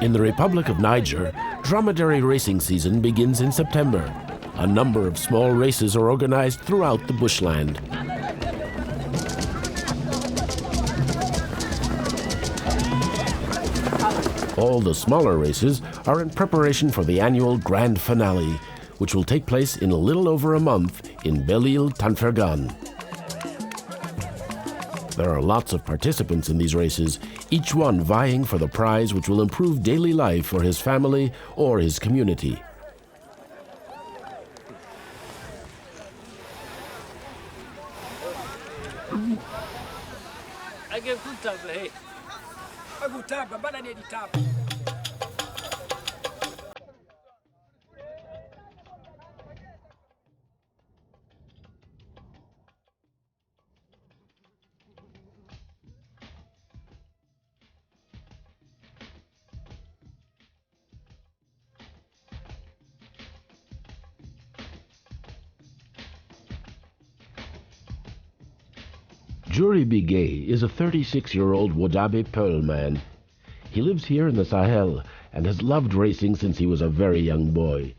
In the Republic of Niger, dromedary racing season begins in September. A number of small races are organized throughout the bushland. All the smaller races are in preparation for the annual grand finale, which will take place in a little over a month in Belil Tanfirgan. There are lots of participants in these races, each one vying for the prize which will improve daily life for his family or his community. Djouri Bigué is a 36-year-old Woodabe Peul man. He lives here in the Sahel and has loved racing since he was a very young boy.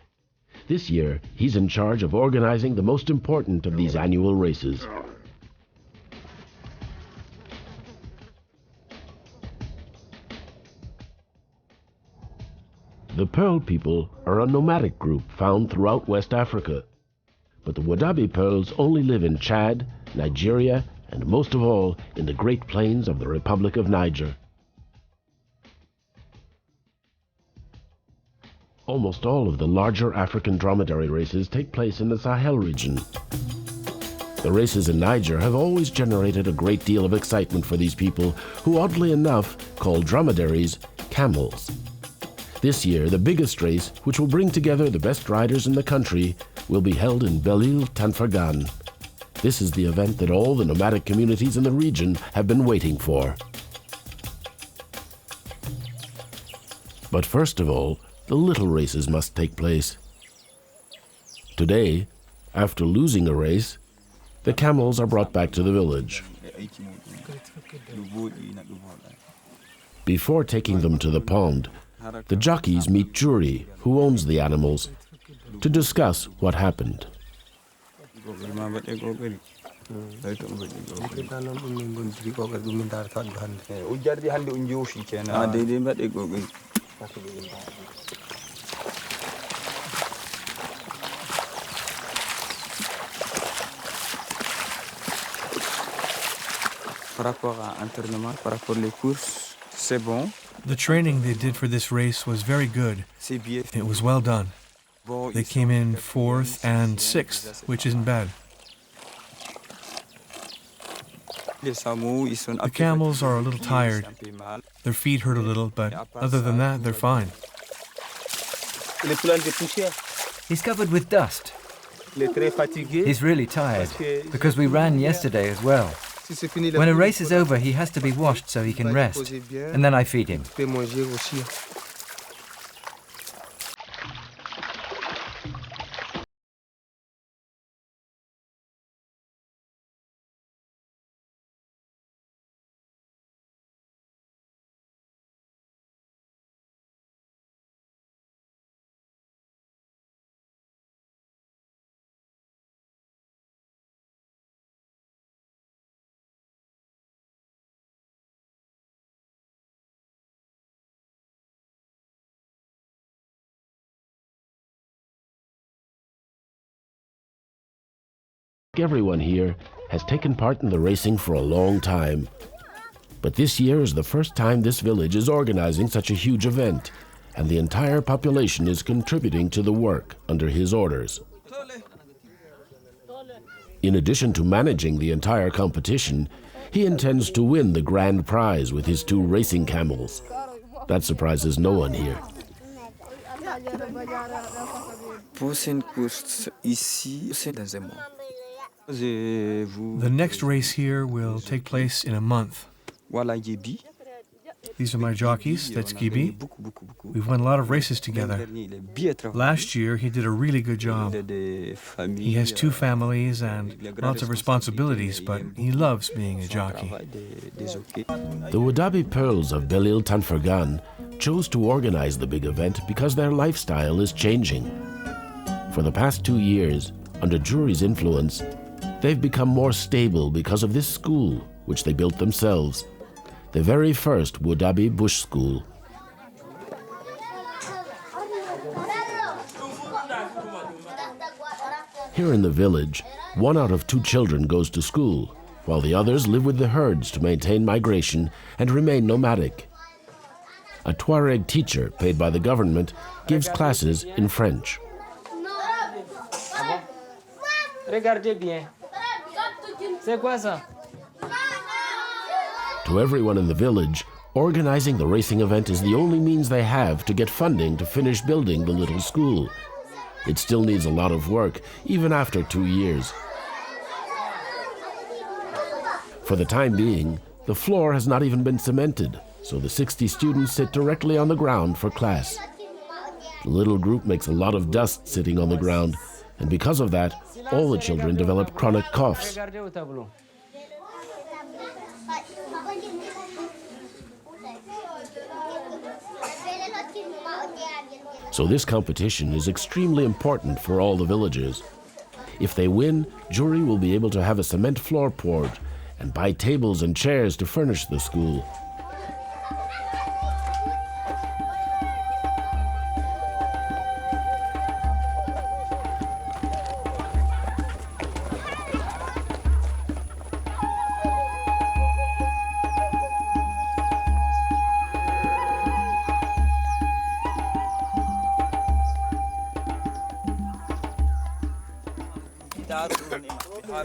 This year, he's in charge of organizing the most important of these annual races. The Peul people are a nomadic group found throughout West Africa. But the Woodabe Peuls only live in Chad, Nigeria, and most of all in the Great Plains of the Republic of Niger. Almost all of the larger African dromedary races take place in the Sahel region. The races in Niger have always generated a great deal of excitement for these people, who oddly enough call dromedaries camels. This year, the biggest race, which will bring together the best riders in the country, will be held in Belil Tanfirgan. This is the event that all the nomadic communities in the region have been waiting for. But first of all, the little races must take place. Today, after losing a race, the camels are brought back to the village. Before taking them to the pond, the jockeys meet Djouri, who owns the animals, to discuss what happened. The training they did for this race was very good. It was well done. They came in 4th and 6th, which isn't bad. The camels are a little tired. Their feet hurt a little, but other than that, they're fine. He's covered with dust. He's really tired, because we ran yesterday as well. When a race is over, he has to be washed so he can rest, and then I feed him. Everyone here has taken part in the racing for a long time. But this year is the first time this village is organizing such a huge event, and the entire population is contributing to the work under his orders. In addition to managing the entire competition, he intends to win the grand prize with his 2 racing camels. That surprises no one here. The next race here will take place in a month. These are my jockeys, that's Gibi. We've won a lot of races together. Last year, he did a really good job. He has 2 families and lots of responsibilities, but he loves being a jockey. The Woodabe Peuls of Belil Tanfirgan chose to organize the big event because their lifestyle is changing. For the past 2 years, under Djouri's influence, they've become more stable because of this school, which they built themselves, the very first Woodabe bush school. Here in the village, 1 out of 2 children goes to school, while the others live with the herds to maintain migration and remain nomadic. A Tuareg teacher paid by the government gives classes in French. Regardez bien. C'est quoi ça? To everyone in the village, organizing the racing event is the only means they have to get funding to finish building the little school. It still needs a lot of work, even after 2 years. For the time being, the floor has not even been cemented, so the 60 students sit directly on the ground for class. The little group makes a lot of dust sitting on the ground, and because of that, all the children develop chronic coughs. So this competition is extremely important for all the villagers. If they win, Djouri will be able to have a cement floor poured and buy tables and chairs to furnish the school.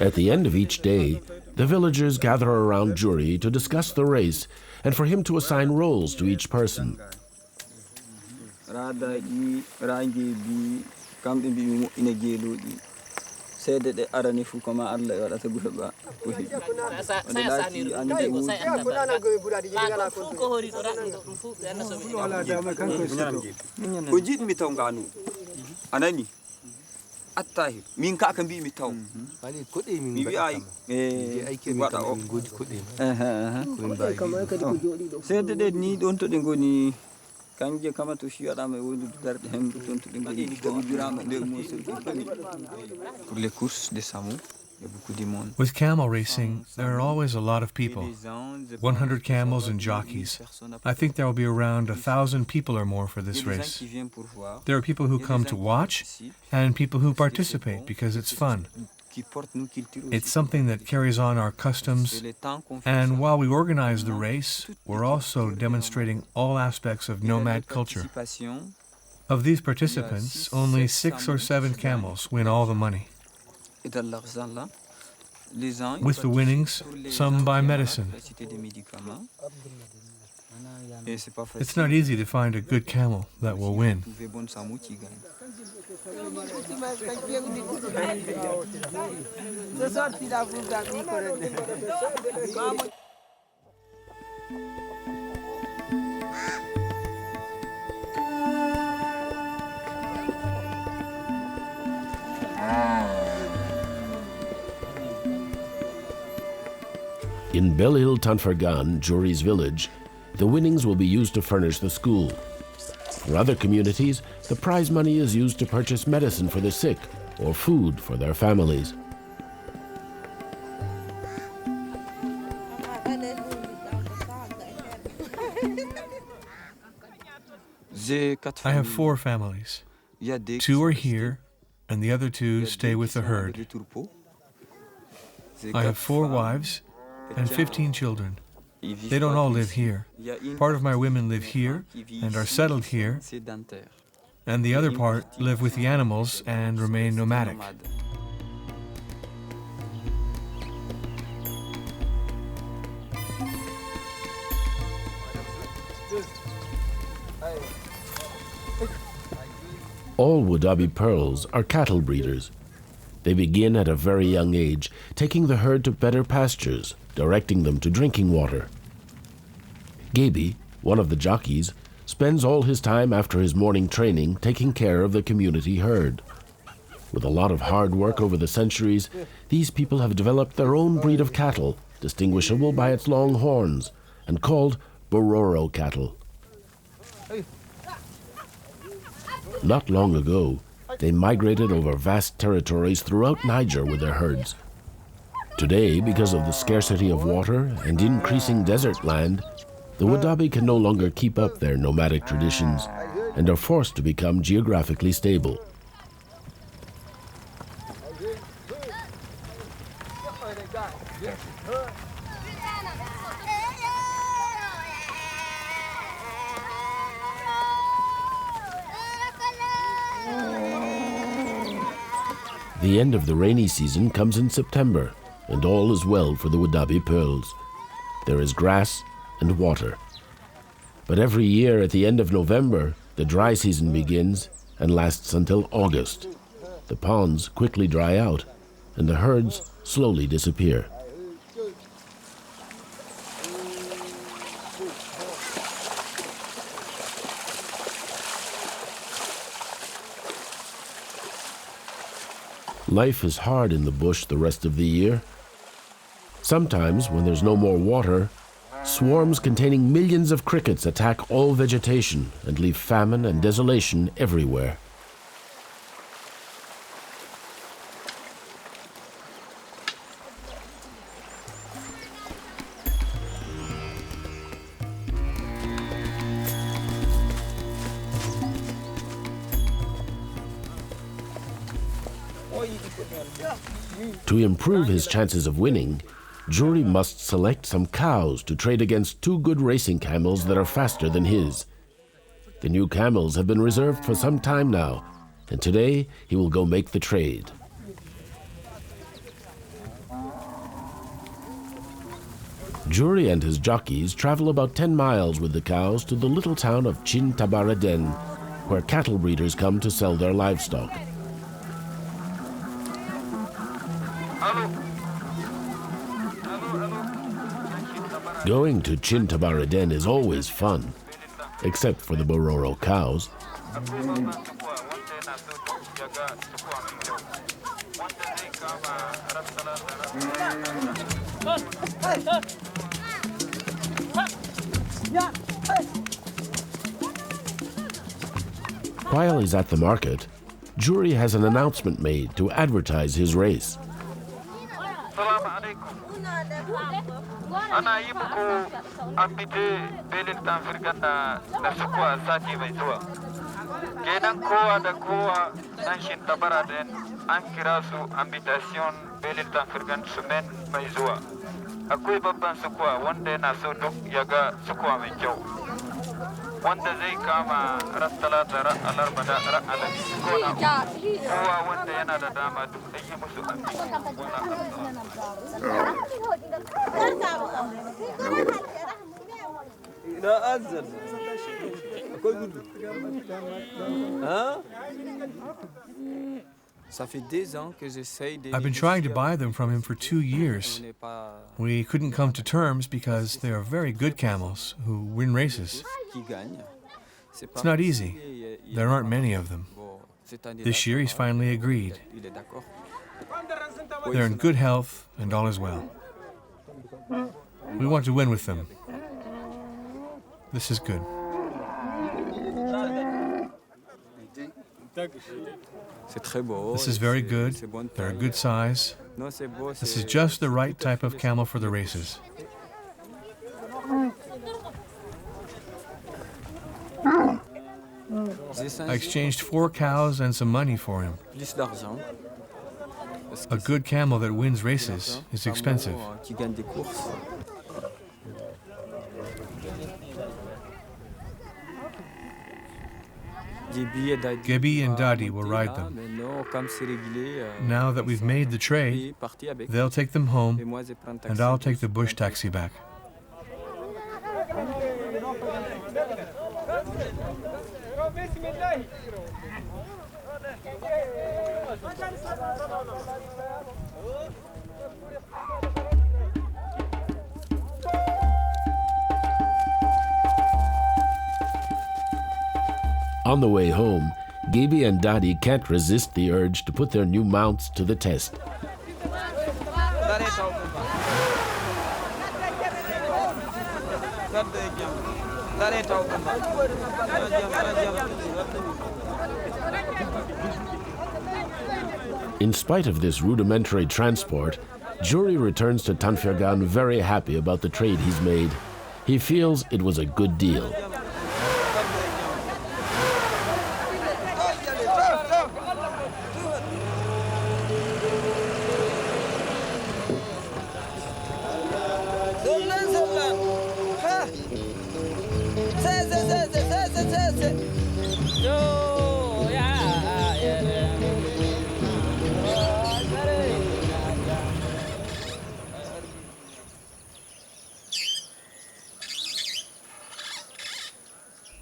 At the end of each day, the villagers gather around Djouri to discuss the race and for him to assign roles to each person. Attahir min ka kan bi mi taw bali kudi min bi ay aiki mi taw godi kudi sai de ni don to de ngoni kanje kama to shi ada me wondu darde hem don to de ngoni ko birama de mo se pour les courses de saumon. With camel racing, there are always a lot of people, 100 camels and jockeys. I think there will be around 1,000 people or more for this race. There are people who come to watch and people who participate because it's fun. It's something that carries on our customs, and while we organize the race, we're also demonstrating all aspects of nomad culture. Of these participants, only 6 or 7 camels win all the money. With the winnings, some buy medicine. It's not easy to find a good camel that will win. In Belil Tanfirgan, Djouri's village, the winnings will be used to furnish the school. For other communities, the prize money is used to purchase medicine for the sick or food for their families. I have 4 families. 2 are here, and the other 2 stay with the herd. I have 4 wives and 15 children. They don't all live here. Part of my women live here and are settled here, and the other part live with the animals and remain nomadic. All Woodabe Pearls are cattle breeders. They begin at a very young age, taking the herd to better pastures, directing them to drinking water. Gaby, one of the jockeys, spends all his time after his morning training taking care of the community herd. With a lot of hard work over the centuries, these people have developed their own breed of cattle, distinguishable by its long horns, and called Bororo cattle. Not long ago, they migrated over vast territories throughout Niger with their herds. Today, because of the scarcity of water and increasing desert land, the Woodabe can no longer keep up their nomadic traditions and are forced to become geographically stable. The end of the rainy season comes in September, and all is well for the Woodabe Peuls. There is grass and water. But every year at the end of November, the dry season begins and lasts until August. The ponds quickly dry out, and the herds slowly disappear. Life is hard in the bush the rest of the year. Sometimes, when there's no more water, swarms containing millions of crickets attack all vegetation and leave famine and desolation everywhere. To improve his chances of winning, Djouri must select some cows to trade against two good racing camels that are faster than his. The new camels have been reserved for some time now, and today he will go make the trade. Djouri and his jockeys travel about 10 miles with the cows to the little town of Chintabaraden, where cattle breeders come to sell their livestock. Going to Chintabaraden is always fun, except for the Bororo cows. While he's at the market, Djouri has an announcement made to advertise his race. Ana yi muku an fite Belil Tanfirgan na sukuwa sati mai zuwa. Kenan kowa da kowa nan Chintabaraden an kira su invitation Belil Tanfirgan sumen mai zuwa. Akwai babban sukuwa wanda yana so duk ya ga sukuwa mai kyau. Wanda zai kama ran talata ran alarba da ran alhamis ko na kowa wanda yana da dama duk da yi musu I've been trying to buy them from him for 2 years. We couldn't come to terms because they are very good camels who win races. It's not easy. There aren't many of them. This year he's finally agreed. They're in good health and all is well. We want to win with them. This is good. This is very good. They're a good size. This is just the right type of camel for the races. I exchanged 4 cows and some money for him. A good camel that wins races is expensive. Gebi and Dadi will ride them. Now that we've made the trade, they'll take them home, and I'll take the bush taxi back. On the way home, Gebi and Dadi can't resist the urge to put their new mounts to the test. In spite of this rudimentary transport, Djouri returns to Tanfirgan very happy about the trade he's made. He feels it was a good deal.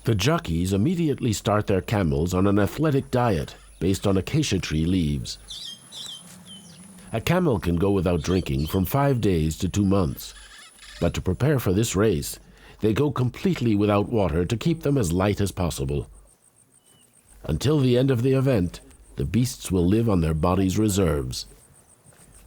The jockeys immediately start their camels on an athletic diet based on acacia tree leaves. A camel can go without drinking from 5 days to 2 months. But to prepare for this race, they go completely without water to keep them as light as possible. Until the end of the event, the beasts will live on their bodies' reserves.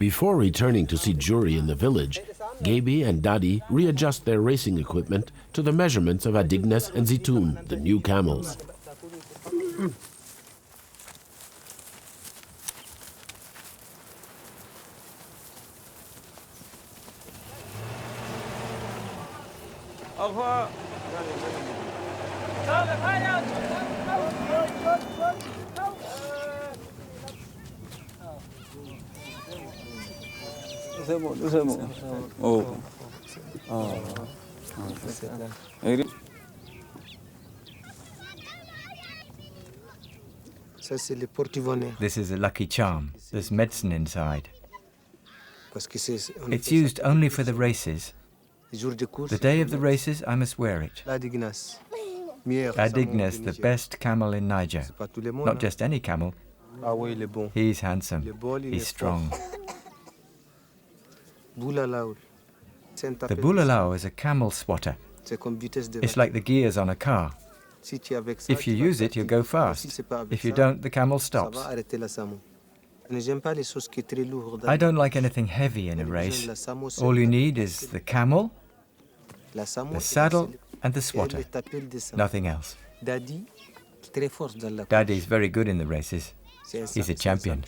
Before returning to see Djouri in the village, Gaby and Dadi readjust their racing equipment to the measurements of Adignes and Zitoun, the new camels. This is a lucky charm. There's medicine inside. It's used only for the races. The day of the races, I must wear it. Adignes, the best camel in Niger. Not just any camel. He's handsome. He's strong. The Boulalao is a camel swatter. It's like the gears on a car. If you use it, you'll go fast. If you don't, the camel stops. I don't like anything heavy in a race. All you need is the camel, the saddle, and the swatter. Nothing else. Daddy's very good in the races. He's a champion.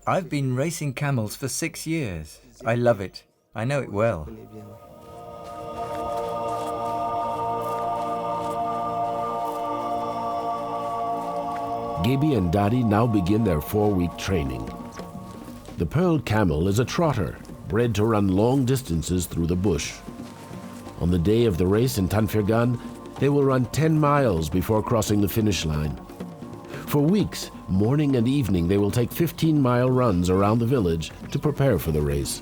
I've been racing camels for 6 years. I love it. I know it well. Gaby and Dadi now begin their 4-week training. The Peul camel is a trotter, bred to run long distances through the bush. On the day of the race in Tanfirgan, they will run 10 miles before crossing the finish line. For weeks, morning and evening, they will take 15-mile runs around the village to prepare for the race.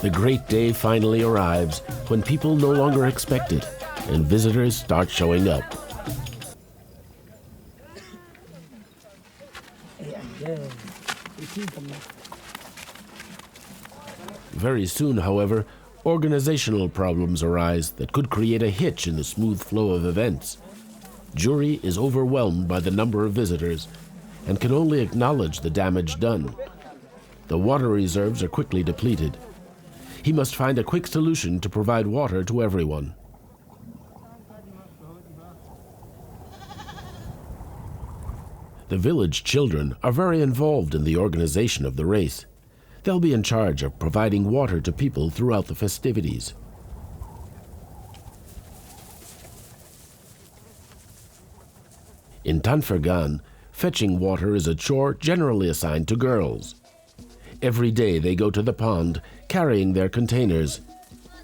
The great day finally arrives when people no longer expect it and visitors start showing up. Very soon, however, organizational problems arise that could create a hitch in the smooth flow of events. Djouri is overwhelmed by the number of visitors and can only acknowledge the damage done. The water reserves are quickly depleted. He must find a quick solution to provide water to everyone. The village children are very involved in the organization of the race. They'll be in charge of providing water to people throughout the festivities. In Tanfirgan, fetching water is a chore generally assigned to girls. Every day they go to the pond carrying their containers.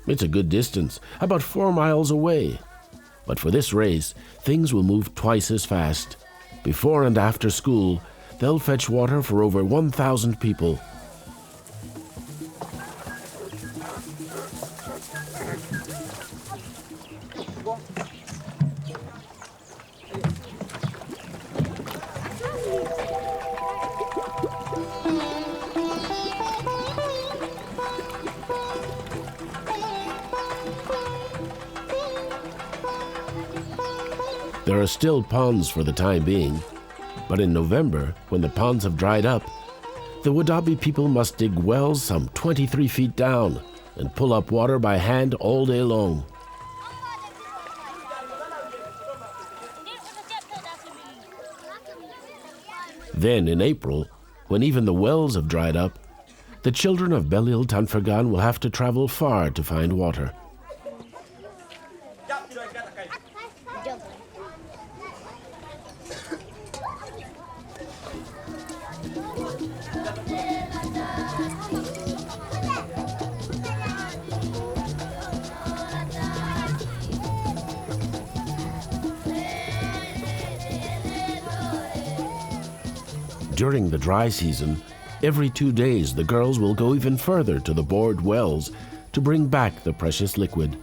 It's a good distance, about 4 miles away. But for this race, things will move twice as fast. Before and after school, they'll fetch water for over 1,000 people. There are still ponds for the time being, but in November, when the ponds have dried up, the Woodabe people must dig wells some 23 feet down and pull up water by hand all day long. Then in April, when even the wells have dried up, the children of Belil Tanfirgan will have to travel far to find water. During the dry season, every 2 days the girls will go even further to the bored wells to bring back the precious liquid.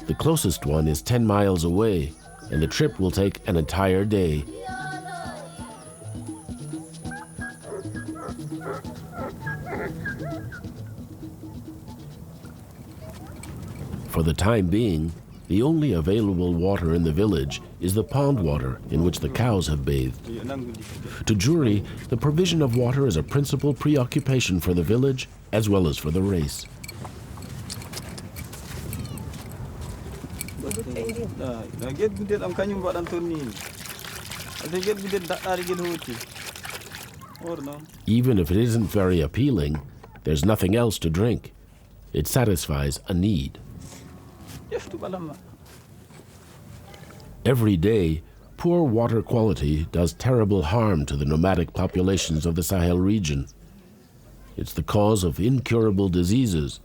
The closest one is 10 miles away, and the trip will take an entire day. For the time being, the only available water in the village is the pond water in which the cows have bathed. To Djouri, the provision of water is a principal preoccupation for the village as well as for the race. Even if it isn't very appealing, there's nothing else to drink. It satisfies a need. Every day, poor water quality does terrible harm to the nomadic populations of the Sahel region. It's the cause of incurable diseases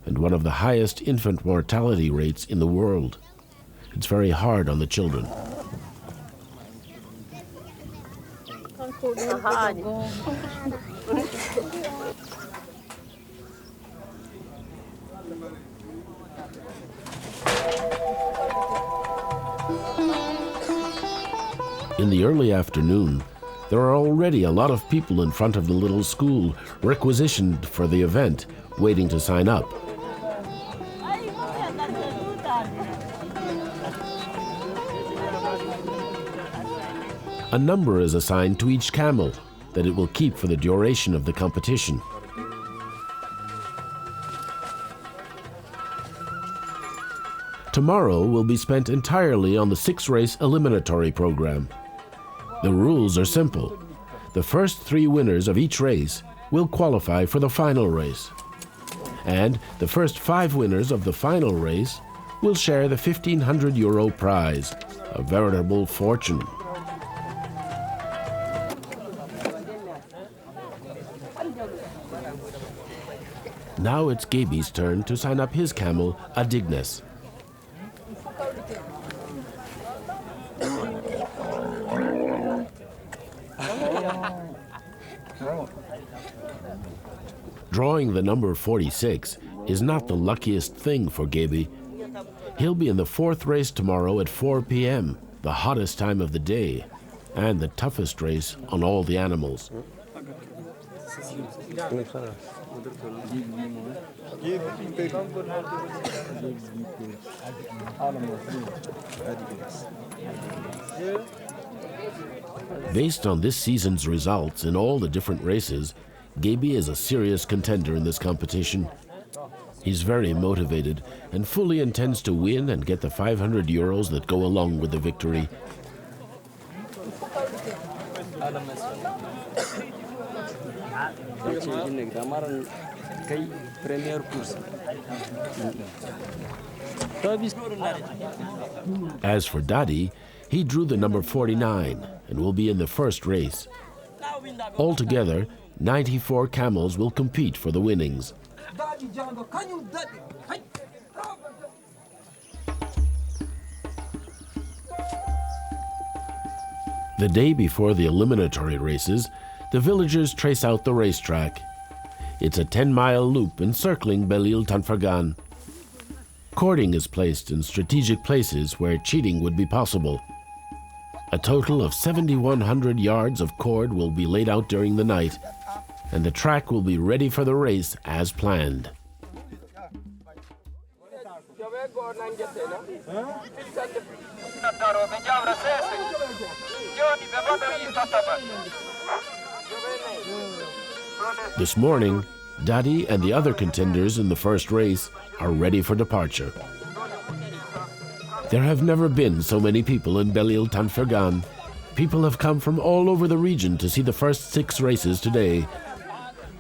and one of the highest infant mortality rates in the world. It's very hard on the children. In the early afternoon, there are already a lot of people in front of the little school requisitioned for the event, waiting to sign up. A number is assigned to each camel that it will keep for the duration of the competition. Tomorrow will be spent entirely on the 6-race eliminatory program. The rules are simple. The first 3 winners of each race will qualify for the final race. And the first 5 winners of the final race will share the €1,500 prize, a veritable fortune. Now it's Gaby's turn to sign up his camel, Adignes. Drawing the number 46 is not the luckiest thing for Gaby. He'll be in the 4th race tomorrow at 4 p.m., the hottest time of the day, and the toughest race on all the animals. Based on this season's results in all the different races, Gaby is a serious contender in this competition. He's very motivated and fully intends to win and get the €500 that go along with the victory. As for Daddy, he drew the number 49 and will be in the first race. Altogether, 94 camels will compete for the winnings. The day before the eliminatory races, the villagers trace out the racetrack. It's a 10-mile loop encircling Belil Tanfirgan. Cording is placed in strategic places where cheating would be possible. A total of 7,100 yards of cord will be laid out during the night, and the track will be ready for the race as planned. This morning, Dadi and the other contenders in the first race are ready for departure. There have never been so many people in Belil Tanfirgan. People have come from all over the region to see the first 6 races today.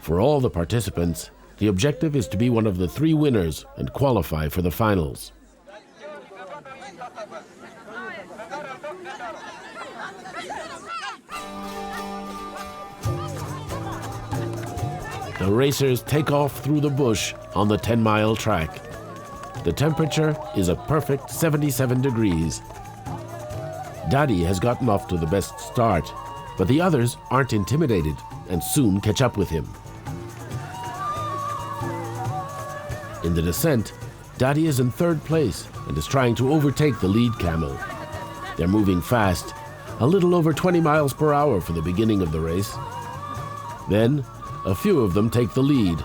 For all the participants, the objective is to be one of the 3 winners and qualify for the finals. The racers take off through the bush on the 10-mile track. The temperature is a perfect 77 degrees. Dadi has gotten off to the best start, but the others aren't intimidated and soon catch up with him. In the descent, Dadi is in 3rd place and is trying to overtake the lead camel. They're moving fast, a little over 20 miles per hour for the beginning of the race. Then, a few of them take the lead.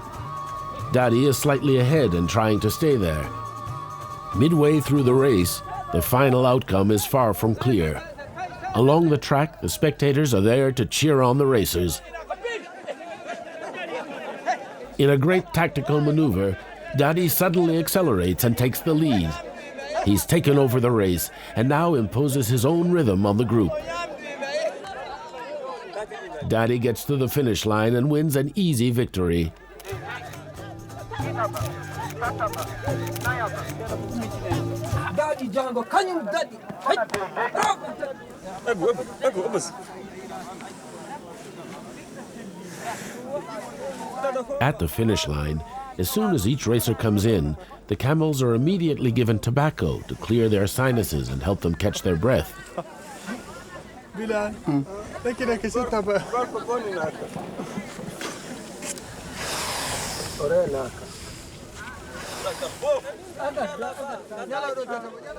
Dadi is slightly ahead and trying to stay there. Midway through the race, the final outcome is far from clear. Along the track, the spectators are there to cheer on the racers. In a great tactical maneuver, Dadi suddenly accelerates and takes the lead. He's taken over the race and now imposes his own rhythm on the group. Dadi gets to the finish line and wins an easy victory. At the finish line, as soon as each racer comes in, the camels are immediately given tobacco to clear their sinuses and help them catch their breath.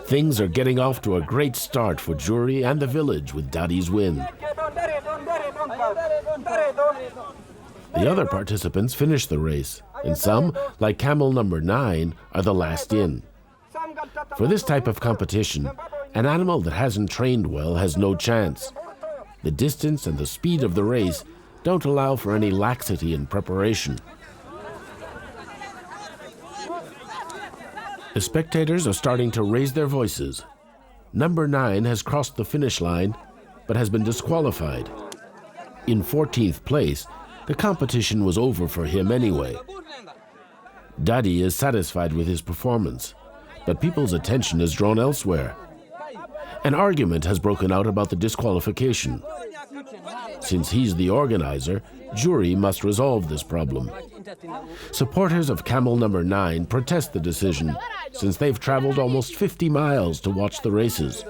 Things are getting off to a great start for Djouri and the village with Dadi's win. The other participants finish the race, and some, like camel number 9, are the last in. For this type of competition, an animal that hasn't trained well has no chance. The distance and the speed of the race don't allow for any laxity in preparation. The spectators are starting to raise their voices. Number 9 has crossed the finish line, but has been disqualified. In 14th place, the competition was over for him anyway. Dadi is satisfied with his performance, but people's attention is drawn elsewhere. An argument has broken out about the disqualification. Since he's the organizer, Djouri must resolve this problem. Supporters of camel number 9 protest the decision, since they've traveled almost 50 miles to watch the races.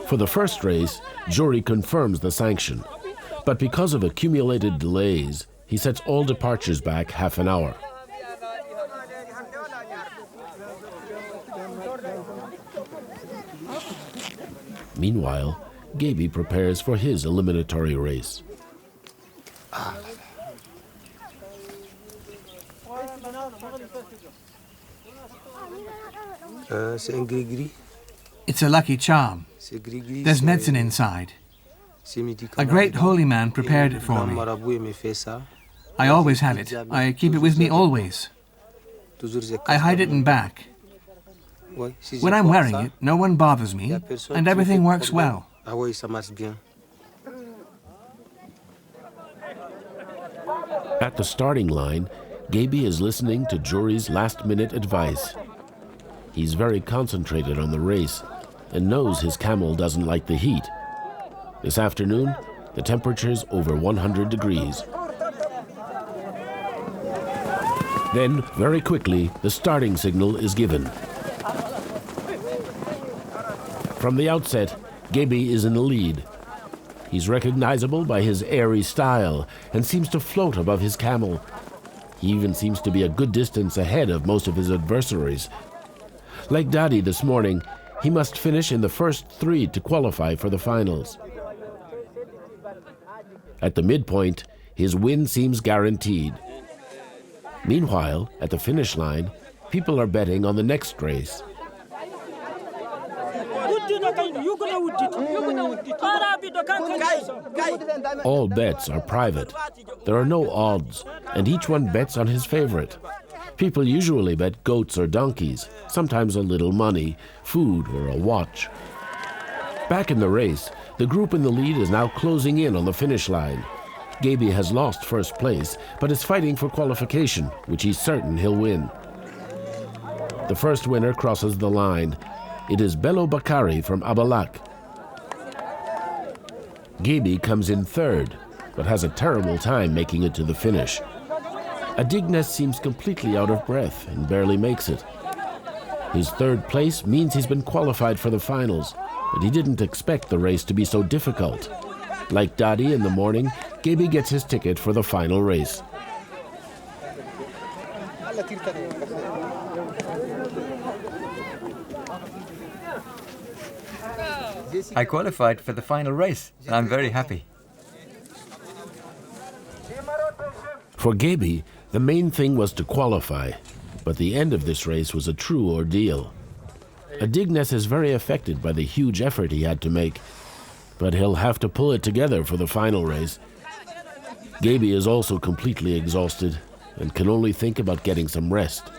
For the first race, Djouri confirms the sanction, but because of accumulated delays, he sets all departures back half an hour. Meanwhile, Gaby prepares for his eliminatory race. It's a lucky charm. There's medicine inside. A great holy man prepared it for me. I always have it. I keep it with me always. I hide it in back. When I'm wearing it, no one bothers me, and everything works well. At the starting line, Gaby is listening to Djouri's last-minute advice. He's very concentrated on the race and knows his camel doesn't like the heat. This afternoon, the temperature's over 100 degrees. Then, very quickly, the starting signal is given. From the outset, Gaby is in the lead, He's recognizable by his airy style and seems to float above his camel. He even seems to be a good distance ahead of most of his adversaries. Like Dadi this morning, he must finish in the first 3 to qualify for the finals. At the midpoint, his win seems guaranteed. Meanwhile, at the finish line, people are betting on the next race. All bets are private. There are no odds, and each one bets on his favorite. People usually bet goats or donkeys, sometimes a little money, food, or a watch. Back in the race, the group in the lead is now closing in on the finish line. Gaby has lost first place, but is fighting for qualification, which he's certain he'll win. The first winner crosses the line. It is Bello Bakari from Abalak. Gaby comes in third, but has a terrible time making it to the finish. Adignes seems completely out of breath and barely makes it. His third place means he's been qualified for the finals, but he didn't expect the race to be so difficult. Like Dadi in the morning, Gaby gets his ticket for the final race. I qualified for the final race, and I'm very happy. For Gaby, the main thing was to qualify, but the end of this race was a true ordeal. Adignes is very affected by the huge effort he had to make, but he'll have to pull it together for the final race. Gaby is also completely exhausted and can only think about getting some rest.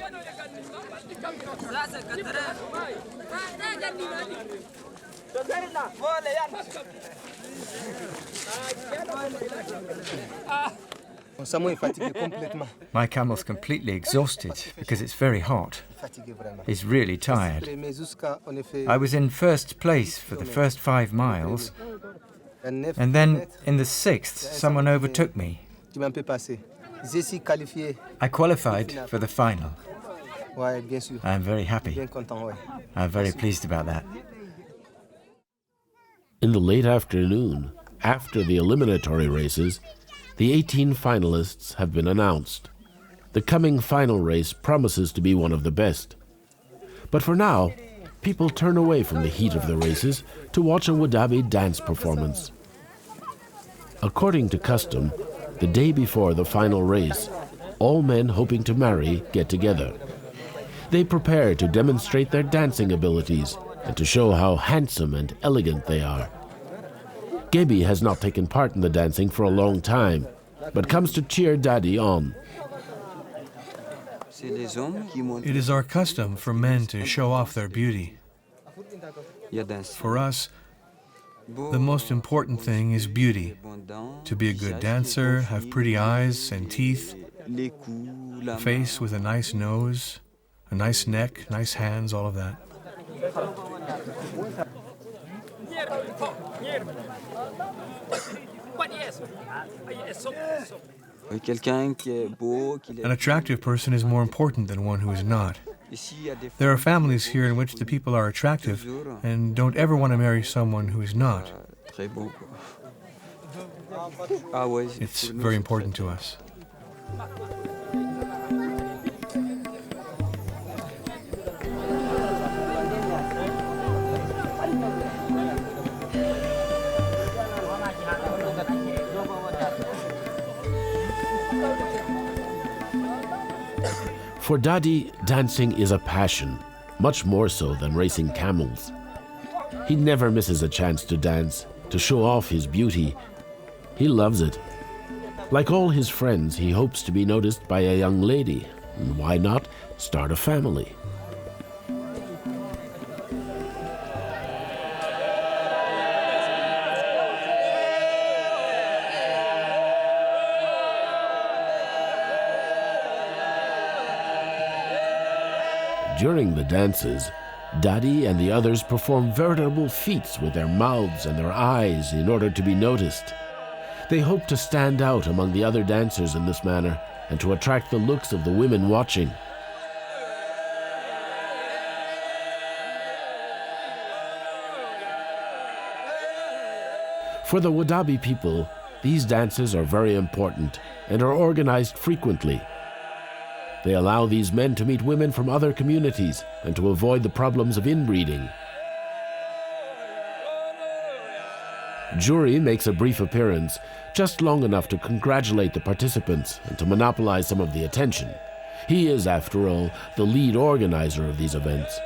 My camel's completely exhausted because it's very hot. He's really tired. I was in first place for the first 5 miles, and then in the 6th, someone overtook me. I qualified for the final. I'm very happy. I'm very pleased about that. In the late afternoon, after the eliminatory races, the 18 finalists have been announced. The coming final race promises to be one of the best. But for now, people turn away from the heat of the races to watch a Woodabe dance performance. According to custom, the day before the final race, all men hoping to marry get together. They prepare to demonstrate their dancing abilities and to show how handsome and elegant they are. Gaby has not taken part in the dancing for a long time, but comes to cheer Dadi on. It is our custom for men to show off their beauty. For us, the most important thing is beauty. To be a good dancer, have pretty eyes and teeth, a face with a nice nose, a nice neck, nice hands, all of that. An attractive person is more important than one who is not. There are families here in which the people are attractive and don't ever want to marry someone who is not. It's very important to us. For Dadi, dancing is a passion, much more so than racing camels. He never misses a chance to dance, to show off his beauty. He loves it. Like all his friends, he hopes to be noticed by a young lady, and why not start a family? During the dances, Dadi and the others perform veritable feats with their mouths and their eyes in order to be noticed. They hope to stand out among the other dancers in this manner and to attract the looks of the women watching. For the Woodabe people, these dances are very important and are organized frequently. They allow these men to meet women from other communities and to avoid the problems of inbreeding. Djouri makes a brief appearance, just long enough to congratulate the participants and to monopolize some of the attention. He is, after all, the lead organizer of these events.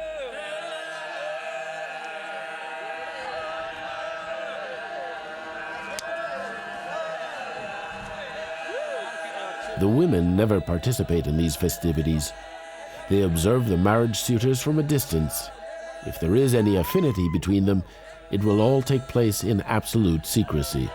The women never participate in these festivities. They observe the marriage suitors from a distance. If there is any affinity between them, it will all take place in absolute secrecy.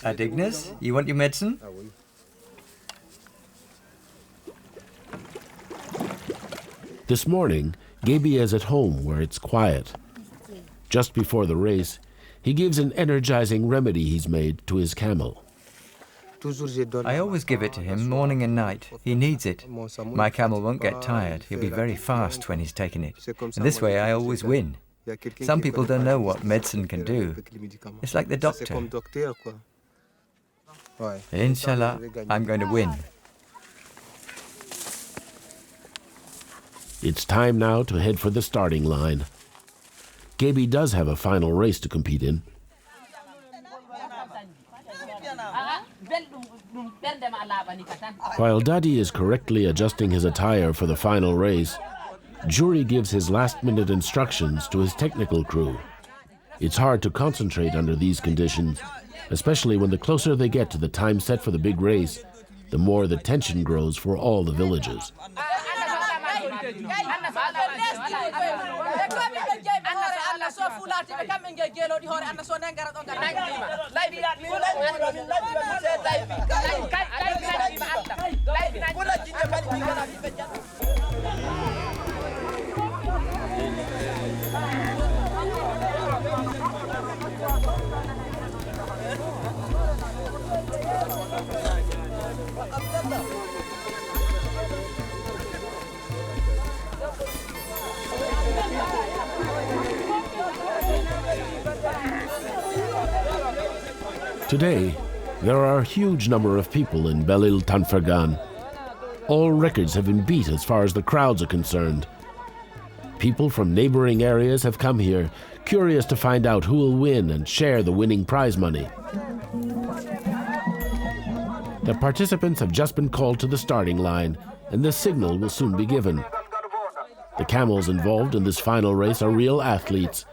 Adignas, you want your medicine? This morning, Gaby is at home where it's quiet. Just before the race, he gives an energizing remedy he's made to his camel. I always give it to him morning and night. He needs it. My camel won't get tired. He'll be very fast when he's taken it. And this way I always win. Some people don't know what medicine can do. It's like the doctor. Inshallah, I'm going to win. It's time now to head for the starting line. Gaby does have a final race to compete in. While Daddy is correctly adjusting his attire for the final race, Djouri gives his last-minute instructions to his technical crew. It's hard to concentrate under these conditions, especially when the closer they get to the time set for the big race, the more the tension grows for all the villages. Today, there are a huge number of people in Belil Tanfirgan. All records have been beat as far as the crowds are concerned. People from neighboring areas have come here, curious to find out who will win and share the winning prize money. The participants have just been called to the starting line, and the signal will soon be given. The camels involved in this final race are real athletes.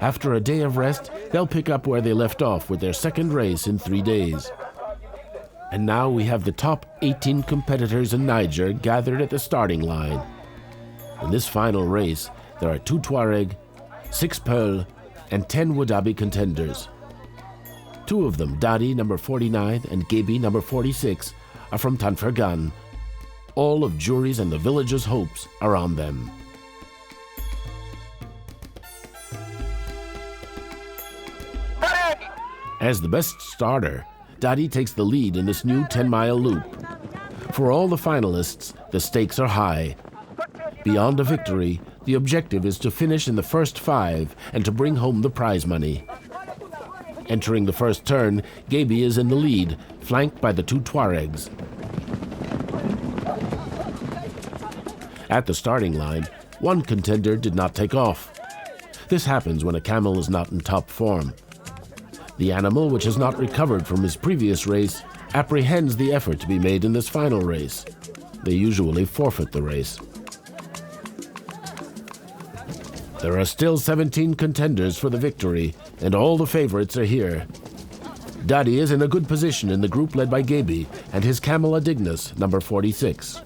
After a day of rest, they'll pick up where they left off with their second race in 3 days. And now we have the top 18 competitors in Niger gathered at the starting line. In this final race, there are 2 Tuareg, 6 Peul, and 10 Woodabe contenders. 2 of them, Dadi, number 49, and Gaby, number 46, are from Tanfirgan. All of Djouri's and the village's hopes are on them. As the best starter, Dadi takes the lead in this new 10-mile loop. For all the finalists, the stakes are high. Beyond a victory, the objective is to finish in the first 5 and to bring home the prize money. Entering the first turn, Gaby is in the lead, flanked by the 2 Tuaregs. At the starting line, one contender did not take off. This happens when a camel is not in top form. The animal, which has not recovered from his previous race, apprehends the effort to be made in this final race. They usually forfeit the race. There are still 17 contenders for the victory, and all the favorites are here. Dadi is in a good position in the group led by Gaby and his camel Adignas, number 46.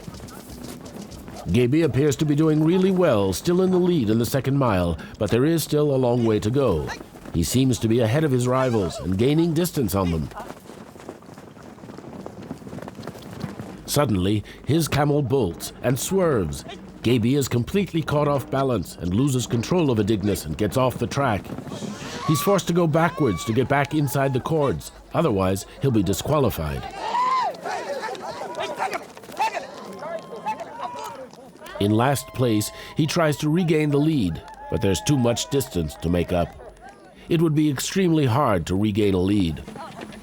Gaby appears to be doing really well, still in the lead in the second mile, but there is still a long way to go. He seems to be ahead of his rivals and gaining distance on them. Suddenly, his camel bolts and swerves. Gaby is completely caught off balance and loses control of Adignis and gets off the track. He's forced to go backwards to get back inside the cords. Otherwise, he'll be disqualified. In last place, he tries to regain the lead, but there's too much distance to make up. It would be extremely hard to regain a lead.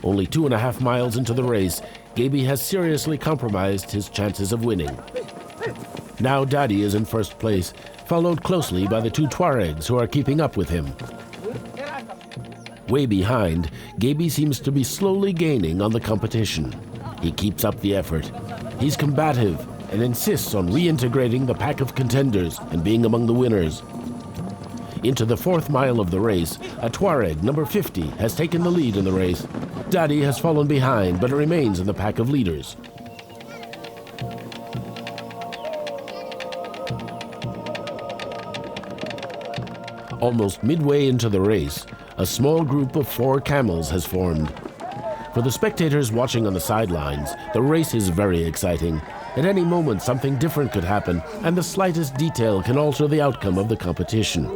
Only 2.5 miles into the race, Gaby has seriously compromised his chances of winning. Now Daddy is in first place, followed closely by the 2 Tuaregs who are keeping up with him. Way behind, Gaby seems to be slowly gaining on the competition. He keeps up the effort. He's combative and insists on reintegrating the pack of contenders and being among the winners. Into the 4th mile of the race, a Tuareg, number 50, has taken the lead in the race. Daddy has fallen behind, but remains in the pack of leaders. Almost midway into the race, a small group of 4 camels has formed. For the spectators watching on the sidelines, the race is very exciting. At any moment, something different could happen, and the slightest detail can alter the outcome of the competition.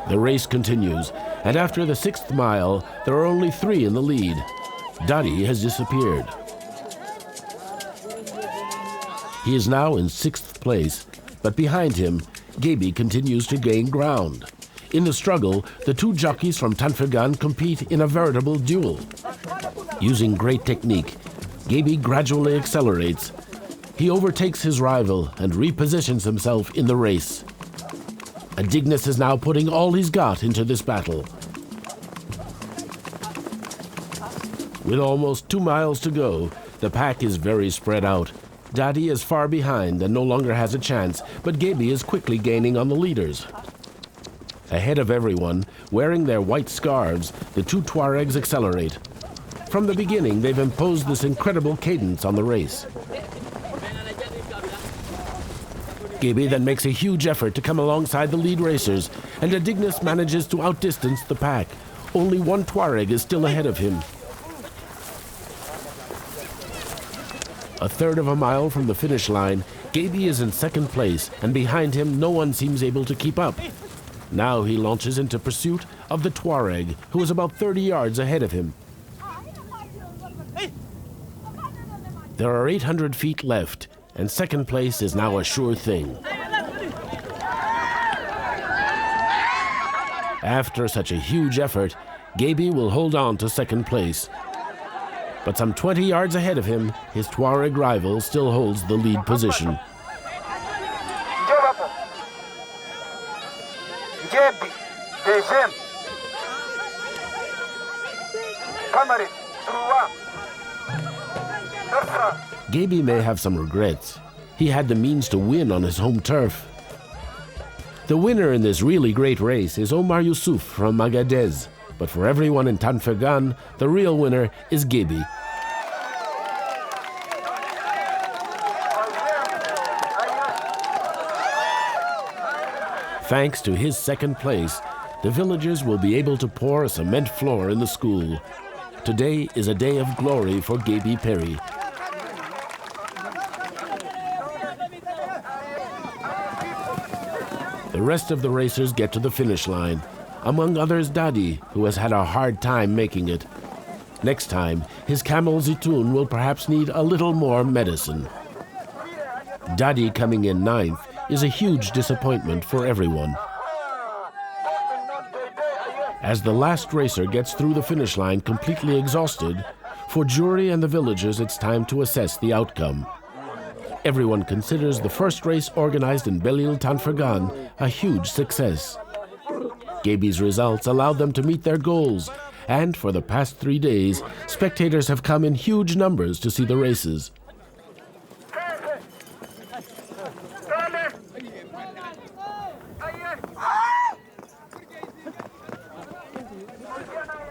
The race continues, and after the 6th mile, there are only 3 in the lead. Daddy has disappeared. He is now in 6th place, but behind him, Gaby continues to gain ground. In the struggle, the 2 jockeys from Tanfirgan compete in a veritable duel. Using great technique, Gaby gradually accelerates. He overtakes his rival and repositions himself in the race. Adignis is now putting all he's got into this battle. With almost 2 miles to go, the pack is very spread out. Daddy is far behind and no longer has a chance, but Gaby is quickly gaining on the leaders. Ahead of everyone, wearing their white scarves, the 2 Tuaregs accelerate. From the beginning, they've imposed this incredible cadence on the race. Gaby then makes a huge effort to come alongside the lead racers, and Adignis manages to outdistance the pack. Only 1 Tuareg is still ahead of him. A 1/3 of a mile from the finish line, Gaby is in 2nd place, and behind him no one seems able to keep up. Now he launches into pursuit of the Tuareg, who is about 30 yards ahead of him. There are 800 feet left, and 2nd place is now a sure thing. After such a huge effort, Gaby will hold on to 2nd place. But some 20 yards ahead of him, his Tuareg rival still holds the lead position. Gaby may have some regrets. He had the means to win on his home turf. The winner in this really great race is Omar Yusuf from Agadez. But for everyone in Tanfirgan, the real winner is Gaby. Thanks to his 2nd place, the villagers will be able to pour a cement floor in the school. Today is a day of glory for Gaby Perry. The rest of the racers get to the finish line. Among others, Daddy, who has had a hard time making it. Next time, his camel Zitoun will perhaps need a little more medicine. Daddy coming in 9th is a huge disappointment for everyone. As the last racer gets through the finish line completely exhausted, for Djouri and the villagers it's time to assess the outcome. Everyone considers the first race organized in Belil Tanfirgan a huge success. Gaby's results allowed them to meet their goals, and for the past 3 days, spectators have come in huge numbers to see the races.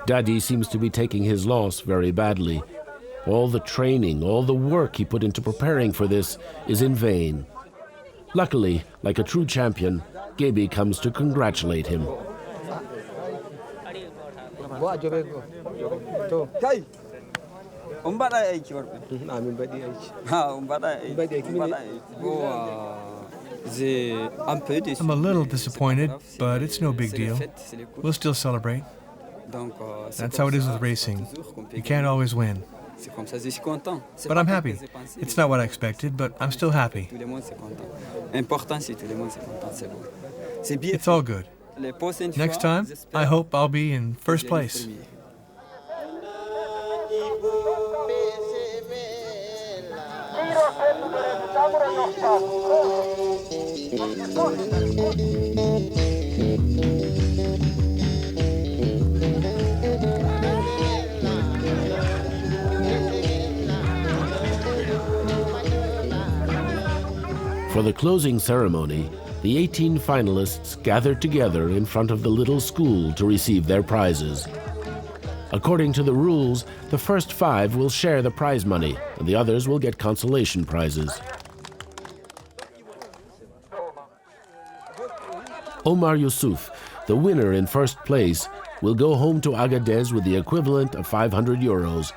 Daddy seems to be taking his loss very badly. All the training, all the work he put into preparing for this is in vain. Luckily, like a true champion, Gaby comes to congratulate him. I'm a little disappointed, but it's no big deal. We'll still celebrate. That's how it is with racing. You can't always win. But I'm happy. It's not what I expected, but I'm still happy. It's all good. Next time, I hope I'll be in first place. For the closing ceremony, the 18 finalists gathered together in front of the little school to receive their prizes. According to the rules, the first 5 will share the prize money, and the others will get consolation prizes. Omar Yusuf, the winner in first place, will go home to Agadez with the equivalent of 500 euros,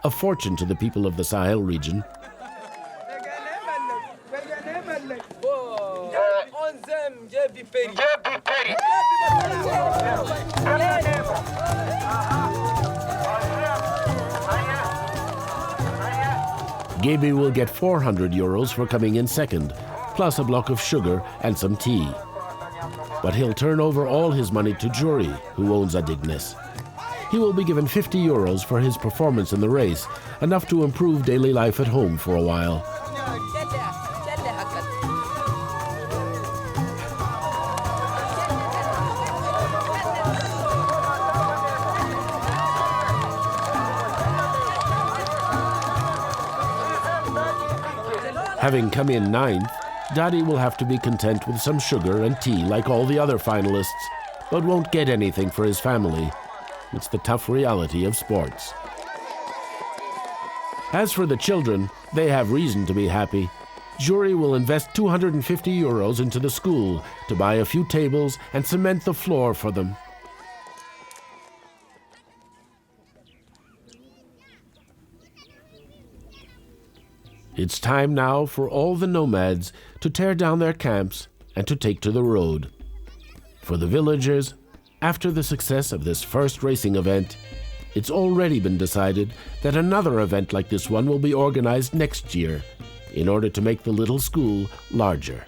a fortune to the people of the Sahel region. Gaby will get 400 euros for coming in second, plus a block of sugar and some tea. But he'll turn over all his money to Djouri, who owns Adignes. He will be given 50 euros for his performance in the race, enough to improve daily life at home for a while. Having come in 9th, Daddy will have to be content with some sugar and tea like all the other finalists, but won't get anything for his family. It's the tough reality of sports. As for the children, they have reason to be happy. Djouri will invest 250 euros into the school to buy a few tables and cement the floor for them. It's time now for all the nomads to tear down their camps and to take to the road. For the villagers, after the success of this first racing event, it's already been decided that another event like this one will be organized next year in order to make the little school larger.